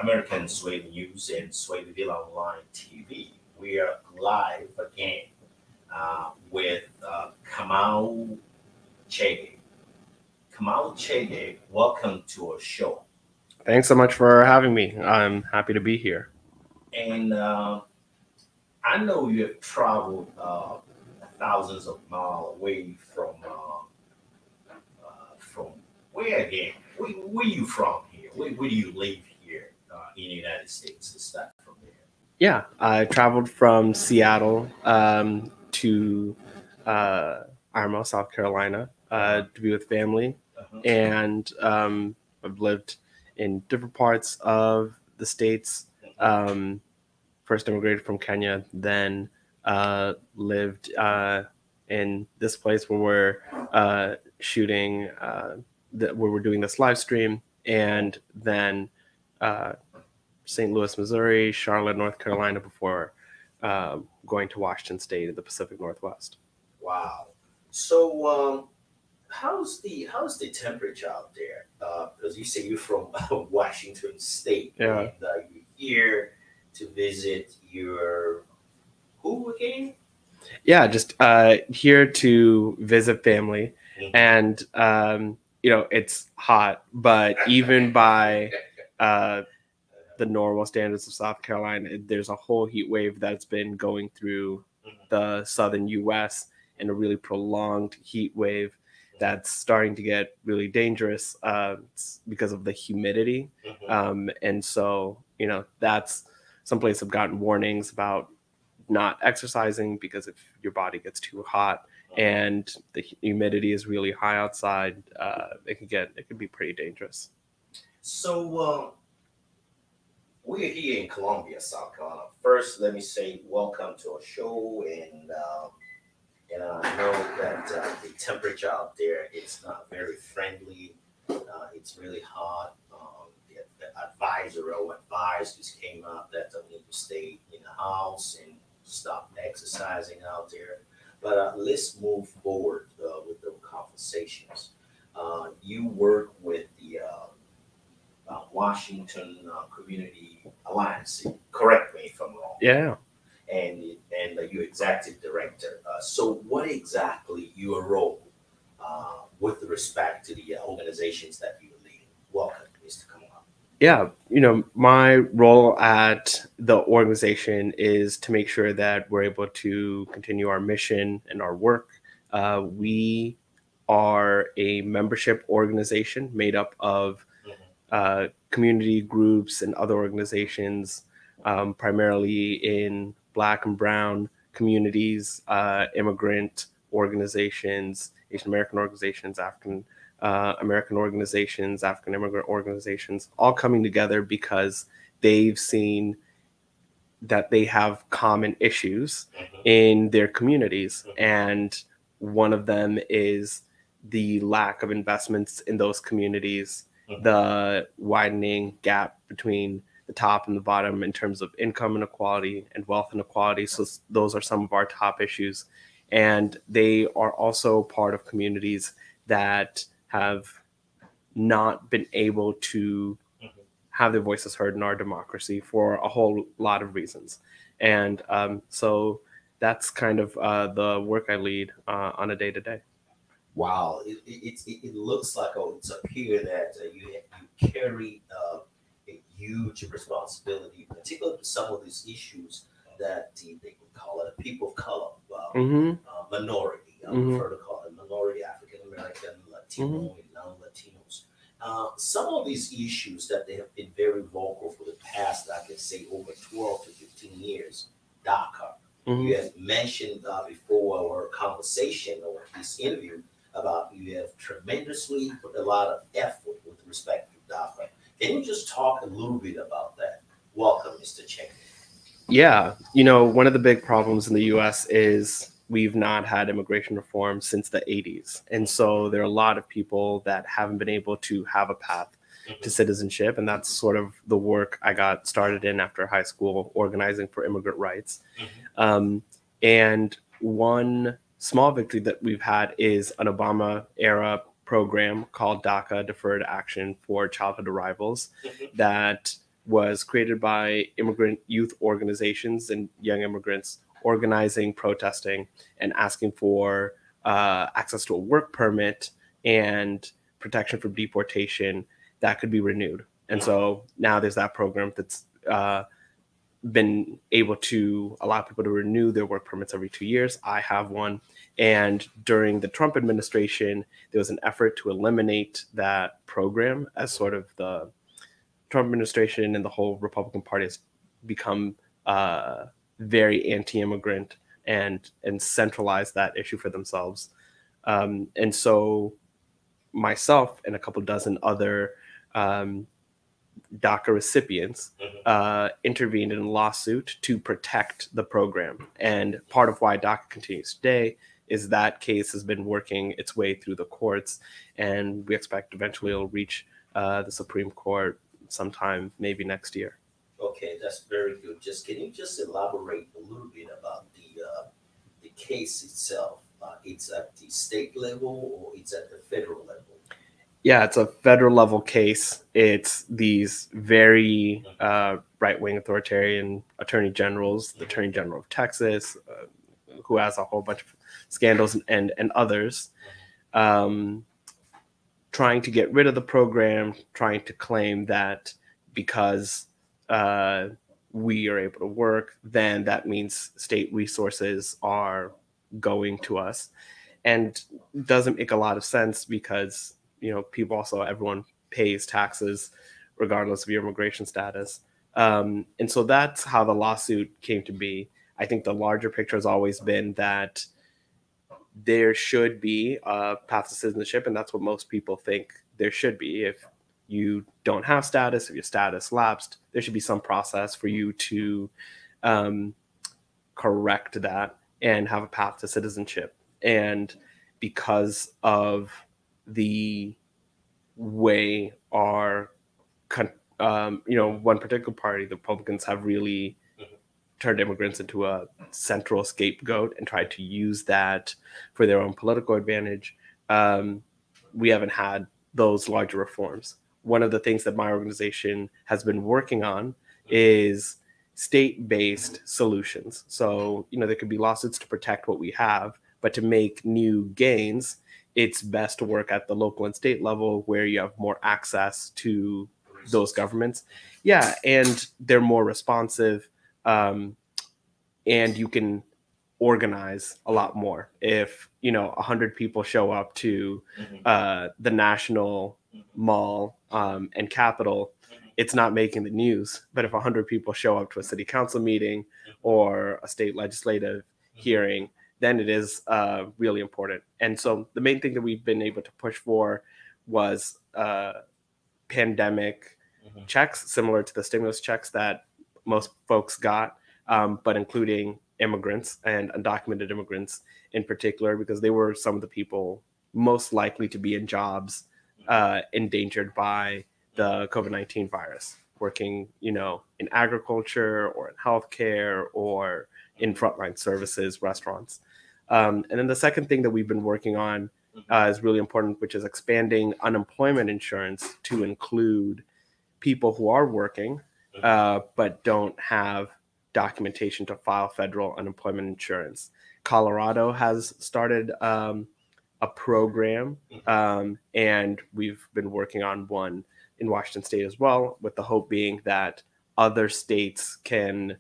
American Sway News and Swayville Online TV. We are live again with Kamau Chege. Kamau Chege, welcome to our show. Thanks so much for having me. I'm happy to be here. And I know you have traveled thousands of miles away from where again? Where you from here? Where do you live here in the United States? To start from there. Yeah, I traveled from Seattle to Irmo, South Carolina, Uh-huh. to be with family, Uh-huh. and I've lived in different parts of the states. Um, First immigrated from Kenya, then lived in this place where we're shooting, where we're doing this live stream, and then uh, St. Louis, Missouri, Charlotte, North Carolina, before going to Washington State in the Pacific Northwest. Wow. So, how's the temperature out there? Because you say you're from Washington State, Yeah. and you're here to visit your who again? Yeah, just here to visit family, Mhm. and it's hot, but even by uh, the normal standards of South Carolina, there's a whole heat wave that's been going through Mhm. the southern U.S. and a really prolonged heat wave that's starting to get really dangerous because of the humidity. Mhm. And so, that's someplace I've gotten warnings about not exercising because if your body gets too hot and the humidity is really high outside, it could be pretty dangerous. So, we're here in Columbia, South Carolina. First, let me say welcome to our show, and I know that the temperature out there is not very friendly. It's really hot. The advisor or advice just came out that I need to stay in the house and stop exercising out there. But let's move forward with the conversations. You work with the Washington Community Alliance. Correct me if I'm wrong. Yeah. And you're executive director. So, what exactly your role with respect to the organizations that you lead? Welcome, Mr. Kamau. Yeah, my role at the organization is to make sure that we're able to continue our mission and our work. We are a membership organization made up of community groups and other organizations, primarily in Black and Brown communities, immigrant organizations, Asian American organizations, African American organizations, African immigrant organizations, all coming together because they've seen that they have common issues Mhm. in their communities. Mhm. And one of them is the lack of investments in those communities, Mhm. the widening gap between the top and the bottom in terms of income inequality and wealth inequality. So those are some of our top issues. And they are also part of communities that have not been able to Mhm. have their voices heard in our democracy for a whole lot of reasons. And so that's kind of the work I lead on a day to day. Wow, it looks like it's appear that you carry a huge responsibility, particularly to some of these issues that they would call it people of color, Mm-hmm. minority. I Mm-hmm. prefer to call it minority, African American, Latino, Mm-hmm. and non-Latinos. Some of these issues that they have been very vocal for the past, I can say, over 12 to 15 years. DACA. Mm-hmm. You have mentioned before our conversation or this interview about you have tremendously put a lot of effort with respect to DACA. Can you just talk a little bit about that? Welcome, Mr. Cheng. Yeah, one of the big problems in the US is we've not had immigration reform since the 80s. And so there are a lot of people that haven't been able to have a path to citizenship. And that's sort of the work I got started in after high school, organizing for immigrant rights. And one small victory that we've had is an Obama era program called DACA, Deferred Action for Childhood Arrivals, that was created by immigrant youth organizations and young immigrants organizing, protesting, and asking for access to a work permit and protection from deportation that could be renewed. And so now there's that program that's been able to allow people to renew their work permits every 2 years. I have one. And during the Trump administration, there was an effort to eliminate that program, as sort of the Trump administration and the whole Republican Party has become very anti-immigrant and centralized that issue for themselves. And so myself and a couple dozen other DACA recipients intervened in a lawsuit to protect the program. And part of why DACA continues today is that case has been working its way through the courts, and we expect eventually it'll reach the Supreme Court sometime maybe next year. Okay, that's very good. Can you just elaborate a little bit about the case itself? It's at the state level or it's at the federal level? Yeah, it's a federal level case. It's these very right-wing authoritarian attorney generals, the Attorney General of Texas, who has a whole bunch of scandals, and others, trying to get rid of the program, trying to claim that because we are able to work, then that means state resources are going to us. And doesn't make a lot of sense because everyone pays taxes regardless of your immigration status. And so that's how the lawsuit came to be. I think the larger picture has always been that there should be a path to citizenship, and that's what most people think there should be. If you don't have status, if your status lapsed, there should be some process for you to correct that and have a path to citizenship. And because of the way our one particular party, the Republicans, have really turned immigrants into a central scapegoat and tried to use that for their own political advantage, we haven't had those larger reforms. One of the things that my organization has been working on is state-based solutions. So, there could be lawsuits to protect what we have, but to make new gains, it's best to work at the local and state level where you have more access to those governments. Yeah, and they're more responsive, and you can organize a lot more. If 100 people show up to the National Mall and Capitol, it's not making the news. But if 100 people show up to a city council meeting or a state legislative hearing, then it is really important. And so the main thing that we've been able to push for was pandemic checks, similar to the stimulus checks that most folks got, but including immigrants and undocumented immigrants in particular, because they were some of the people most likely to be in jobs endangered by the COVID-19 virus, working, in agriculture or in healthcare or in frontline services, restaurants. And then the second thing that we've been working on is really important, which is expanding unemployment insurance to include people who are working but don't have documentation to file federal unemployment insurance. Colorado has started a program, and we've been working on one in Washington State as well, with the hope being that other states can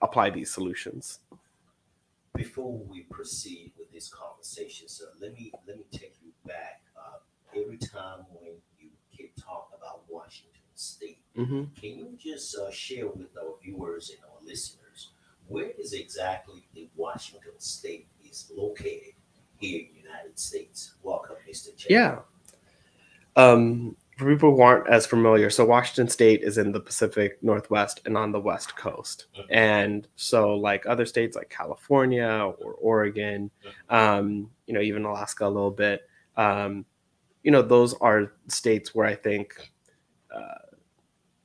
apply these solutions. Before we proceed with this conversation, so let me take you back. Every time when you talk about Washington State, can you just share with our viewers and our listeners where is exactly the Washington State is located here in the United States? Welcome, Mr. Chege. Yeah. For people who aren't as familiar, so Washington State is in the Pacific Northwest and on the West Coast. And so like other states like California or Oregon, even Alaska a little bit, those are states where I think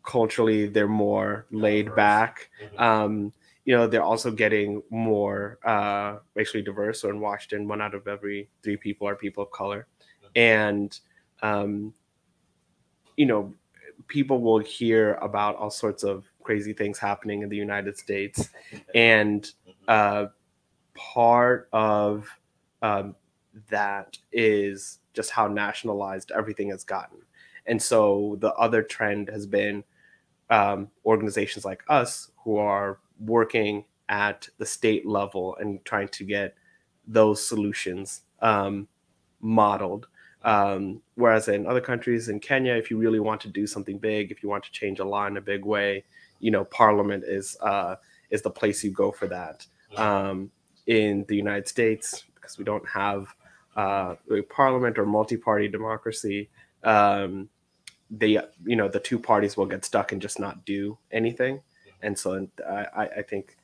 culturally they're more laid back. They're also getting more racially diverse. So in Washington, 1 out of every 3 people are people of color. And people will hear about all sorts of crazy things happening in the United States, and part of that is just how nationalized everything has gotten. And so the other trend has been organizations like us who are working at the state level and trying to get those solutions modeled. Whereas in other countries, in Kenya, if you really want to do something big, if you want to change a law in a big way, Parliament is the place you go for that. In the United States, because we don't have a parliament or multi-party democracy, the two parties will get stuck and just not do anything. And so I think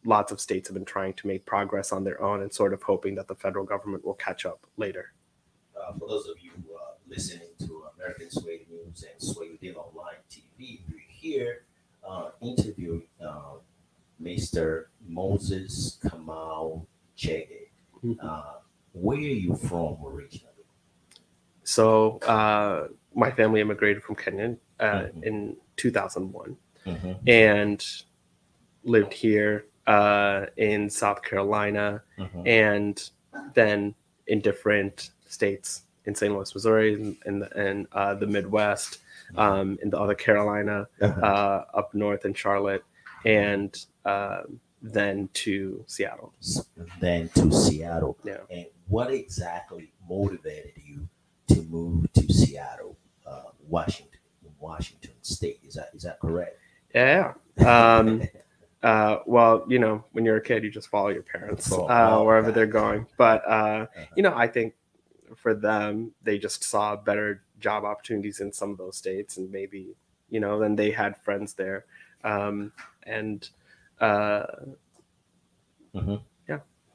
lots of states have been trying to make progress on their own and sort of hoping that the federal government will catch up later. For those of you listening to American Swahili News and Swahili Online TV, we're here interviewing Mr. Moses Kamau Chege. Where are you from originally? So my family immigrated from Kenya in 2001 and lived here in South Carolina and then in different states in St. Louis, Missouri, and the Midwest, in the other Carolina, up north in Charlotte, and then to Seattle. Yeah. And what exactly motivated you to move to Seattle, Washington State? Is that correct? Yeah. Well, when you're a kid, you just follow your parents wherever they're going. But I think for them, they just saw better job opportunities in some of those states, and maybe then they had friends there, yeah.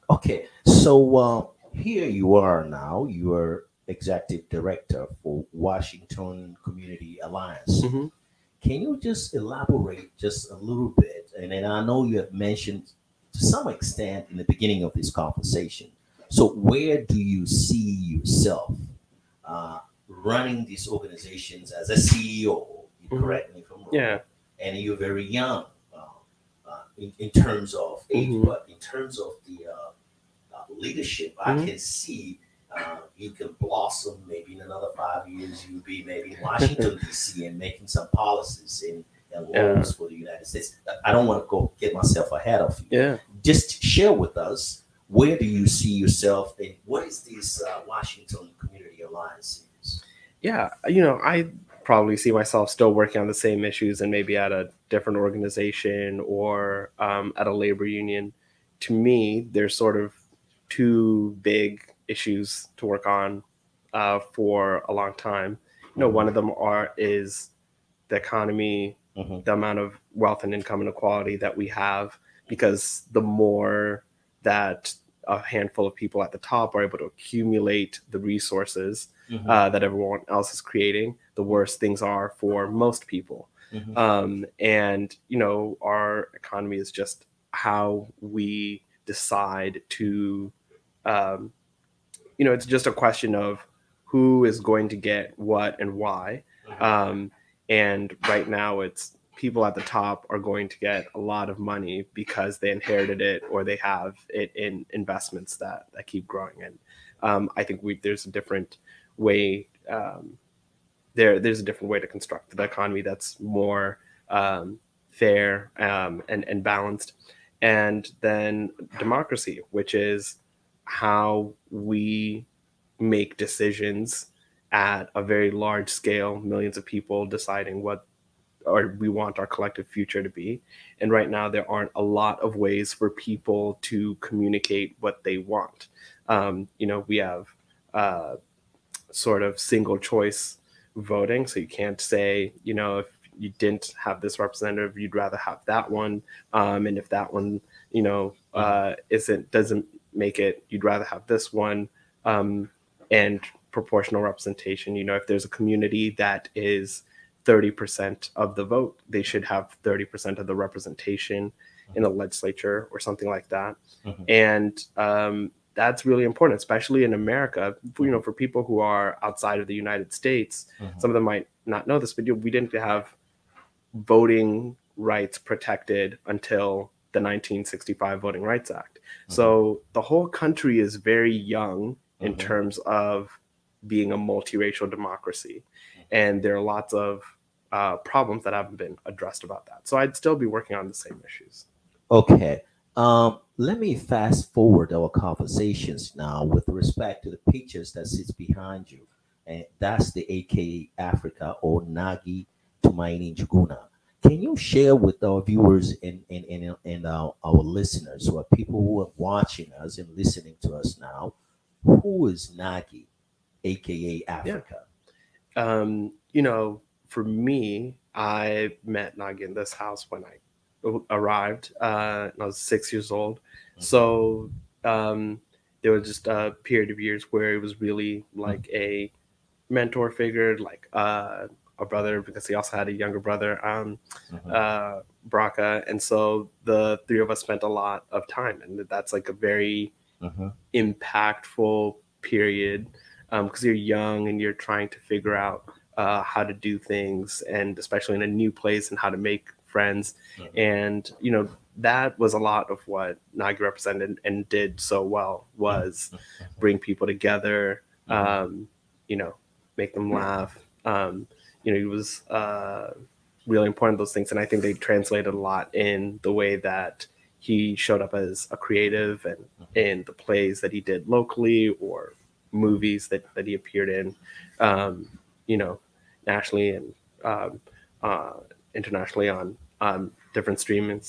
Okay, so here you are now. You are executive director for Washington Community Alliance. Can you just elaborate just a little bit? And then I know you have mentioned to some extent in the beginning of this conversation. So where do you see yourself running these organizations as a CEO? Correct me if I'm wrong. Yeah. And you're very young in terms of age, but in terms of the leadership, I can see you can blossom. Maybe in another 5 years, you'll be maybe in Washington, D.C. and making some policies and laws for the United States. I don't want to go get myself ahead of you. Yeah. Just share with us, where do you see yourself and what is this Washington Community Alliance? Yeah, I probably see myself still working on the same issues and maybe at a different organization or at a labor union. To me, there's sort of two big issues to work on for a long time. One of them is the economy, the amount of wealth and income inequality that we have, because the more that a handful of people at the top are able to accumulate the resources that everyone else is creating, the worse things are for most people. And, our economy is just how we decide to, it's just a question of who is going to get what and why. And right now it's people at the top are going to get a lot of money because they inherited it or they have it in investments that keep growing. And I think there's a different way. There's a different way to construct the economy that's more fair and balanced. And then democracy, which is how we make decisions at a very large scale, millions of people deciding what we want our collective future to be. And right now, there aren't a lot of ways for people to communicate what they want. We have sort of single choice voting. So you can't say, if you didn't have this representative, you'd rather have that one. And if that one, doesn't make it, you'd rather have this one. And proportional representation, if there's a community that is 30% of the vote, they should have 30% of the representation in the legislature or something like that. And that's really important, especially in America. For people who are outside of the United States, some of them might not know this, but we didn't have voting rights protected until the 1965 Voting Rights Act. So the whole country is very young in terms of being a multiracial democracy, and there are lots of problems that haven't been addressed about that. So I'd still be working on the same issues. Okay. Let me fast forward our conversations now with respect to the pictures that sits behind you. And that's the AKA Africa or Nagi Tumaini Njuguna. Can you share with our viewers and our listeners, or people who are watching us and listening to us now, who is Nagi, AKA Africa? For me, I met Nagi in this house when I arrived. And I was 6 years old. So there was just a period of years where it was really like a mentor figure, like a brother, because he also had a younger brother, Braca. And so the three of us spent a lot of time, and that's like a very impactful period, because you're young and you're trying to figure out how to do things, and especially in a new place, and how to make friends. And that was a lot of what Nagi represented and did so well, was bring people together, make them laugh. He was really important, those things. And I think they translated a lot in the way that he showed up as a creative, and in the plays that he did locally, or movies that he appeared in, nationally and internationally on different streaming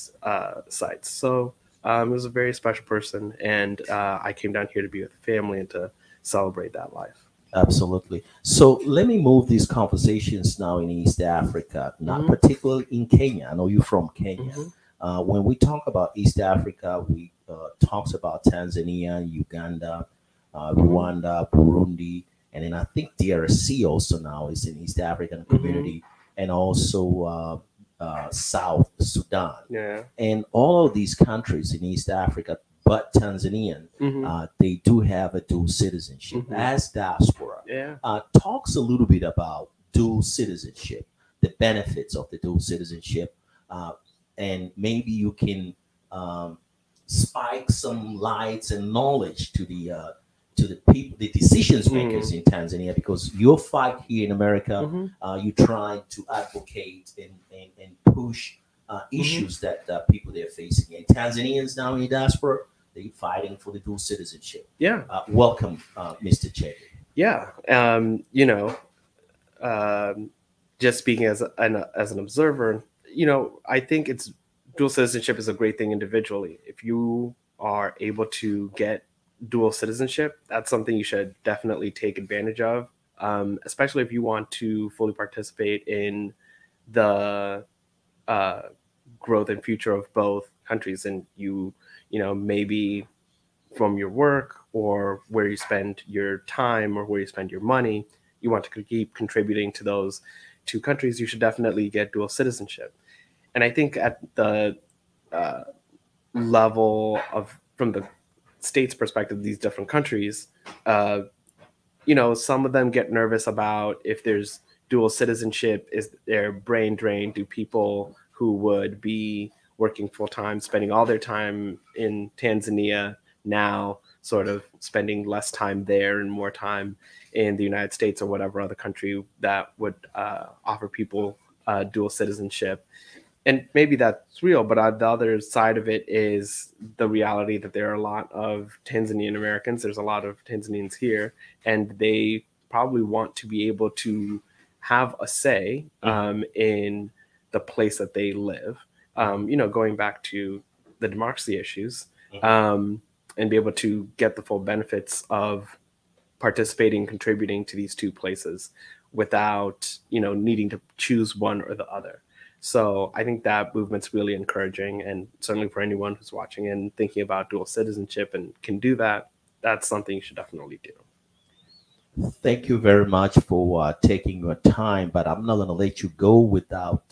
sites. So it was a very special person, and I came down here to be with the family and to celebrate that life. Absolutely. So let me move these conversations now in East Africa, not particularly in Kenya. I know you're from Kenya. When we talk about East Africa, we talks about Tanzania, Uganda, Rwanda, Burundi, and then I think DRC also now is in East African community, and also South Sudan. Yeah. And all of these countries in East Africa, but Tanzanian, they do have a dual citizenship as diaspora. Yeah. Talks a little bit about dual citizenship, the benefits of the dual citizenship, and maybe you can spike some lights and knowledge to the people, the decisions makers in Tanzania, because your fight here in America, you try to advocate and push issues that people they're facing. And Tanzanians now in the diaspora, they're fighting for the dual citizenship. Yeah. Welcome, Mr. Chege. Yeah. Just speaking as an observer, I think dual citizenship is a great thing individually. If you are able to get dual citizenship, that's something you should definitely take advantage of, especially if you want to fully participate in the growth and future of both countries. And maybe from your work, or where you spend your time, or where you spend your money, you want to keep contributing to those two countries, you should definitely get dual citizenship. And I think at the level of, from the state's perspective, these different countries, some of them get nervous about if there's dual citizenship, is their brain drained? Do people who would be working full time, spending all their time in Tanzania, now sort of spending less time there and more time in the United States or whatever other country that would offer people dual citizenship? And maybe that's real, but the other side of it is the reality that there are a lot of Tanzanian Americans. There's a lot of Tanzanians here, and they probably want to be able to have a say in the place that they live. Going back to the democracy issues, and be able to get the full benefits of participating, contributing to these two places without, needing to choose one or the other. So I think that movement's really encouraging, and certainly for anyone who's watching and thinking about dual citizenship and can do that, that's something you should definitely do. Thank you very much for taking your time, but I'm not going to let you go without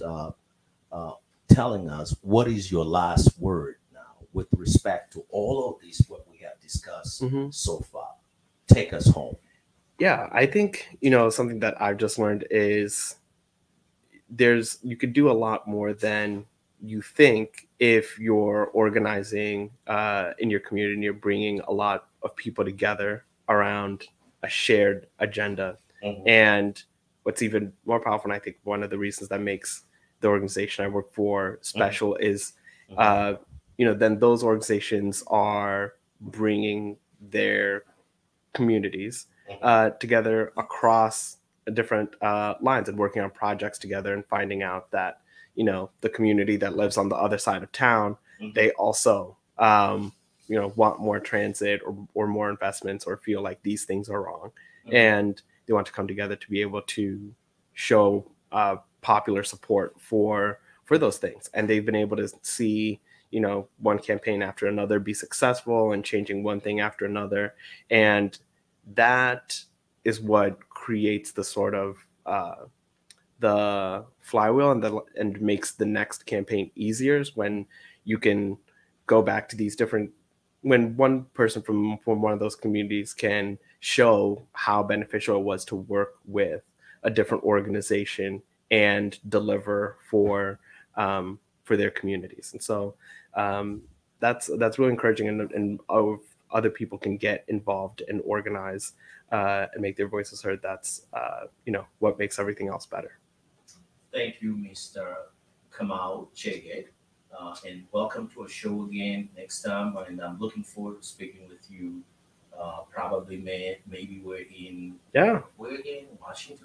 telling us what is your last word now with respect to all of this, what we have discussed Mhm. so far. Take us home. Yeah, I think, something that I've just learned is you could do a lot more than you think if you're organizing in your community and you're bringing a lot of people together around a shared agenda. Mhm. And what's even more powerful, and I think one of the reasons that makes the organization I work for special is, uh, then those organizations are bringing their communities together across different lines and working on projects together and finding out that the community that lives on the other side of town, they also want more transit or more investments or feel like these things are wrong, and they want to come together to be able to show popular support for those things. And they've been able to see one campaign after another be successful and changing one thing after another. And that is what creates the sort of the flywheel and makes the next campaign easier, is when you can go back to these different, when one person from one of those communities can show how beneficial it was to work with a different organization and deliver for their communities. And so that's really encouraging, and other people can get involved and organize and make their voices heard. That's what makes everything else better. Thank you, Mr. Kamau Chege, and welcome to a show again next time. And I'm looking forward to speaking with you. Probably, maybe we're in Washington.